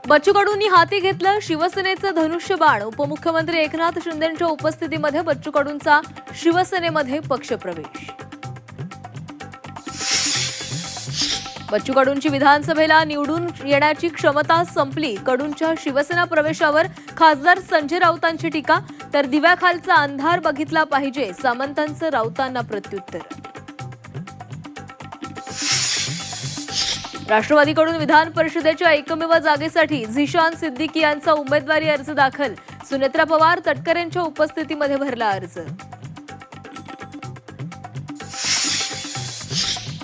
बच्चू कडूंनी हाती घेतलं शिवसेनेचं धनुष्यबाण. उपमुख्यमंत्री एकनाथ शिंदेंच्या उपस्थितीमध्ये बच्चू कडूंचा शिवसेनेमध्ये पक्षप्रवेश. बच्चू कडूंची विधानसभेला निवडून येण्याची क्षमता संपली. कडूंच्या शिवसेना प्रवेशावर खासदार संजय राऊतांची टीका. तर दिव्याखालचा अंधार बघितला पाहिजे, सामंतांचं राऊतांना प्रत्युत्तर. राष्ट्रवादीकडून विधान परिषदेच्या एकमेव जागेसाठी झिशान सिद्दीकी यांचा उमेदवारी अर्ज दाखल. सुनेत्रा पवार तटकरेंच्या उपस्थितीमध्ये भरला अर्ज.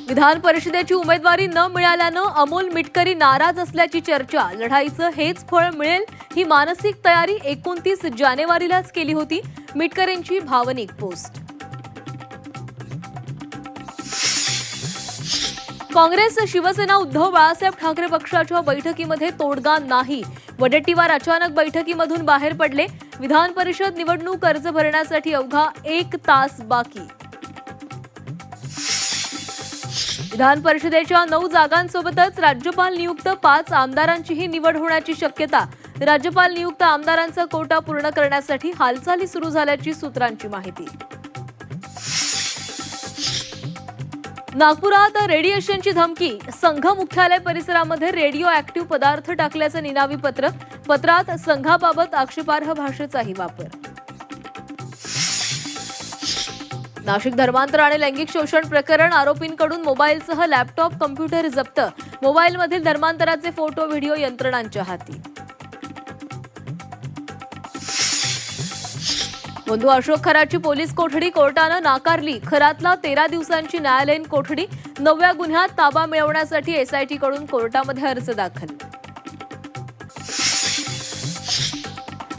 विधान परिषदेची उमेदवारी न मिळाल्यानं अमोल मिटकरी नाराज असल्याची चर्चा. लढाईचं हेच फळ मिळेल ही मानसिक तयारी 29 जानेवारीलाच केली होती. मिटकरींची भावनिक पोस्ट. काँग्रेस शिवसेना उद्धव बाळासाहेब ठाकरे पक्षाच्या बैठकीमध्ये तोडगा नाही. वडेट्टीवार अचानक बैठकीमधून बाहेर पडले. विधान परिषद निवडणूक अर्ज भरण्यासाठी अवघा 1 तास बाकी. विधान परिषदेच्या 9 जागांसोबतच राज्यपाल नियुक्त 5 आमदारांचीही निवड होण्याची शक्यता. राज्यपाल नियुक्त आमदारांचा कोटा पूर्ण करण्यासाठी हालचाली सुरू झाल्याची सूत्रांची माहिती. नागपुरात रेडिएशनची धमकी. संघ मुख्यालय परिसरामध्ये रेडिओ ऍक्टिव्ह पदार्थ टाकल्याचं निनावी पत्र. पत्रात संघाबाबत आक्षेपार्ह भाषेचाही वापर. नाशिक धर्मांतर आणि लैंगिक शोषण प्रकरण. आरोपींकडून मोबाईलसह लॅपटॉप, कम्प्युटर जप्त. मोबाईलमधील धर्मांतराचे फोटो, व्हिडिओ यंत्रणांच्या हाती. बंधू अशोक खराची पोलीस कोठडी कोर्टानं नाकारली. खरातला 13 दिवसांची न्यायालयीन कोठडी. 9व्या गुन्ह्यात ताबा मिळवण्यासाठी एसआयटी कडून कोर्टामध्ये अर्ज दाखल.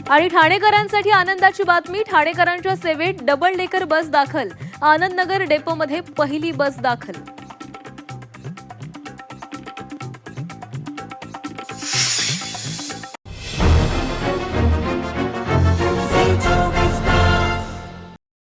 आणि ठाणेकरांसाठी आनंदाची बातमी. ठाणेकरांच्या सेवेत डबल डेकर बस दाखल. आनंदनगर डेपोमध्ये पहिली बस दाखल.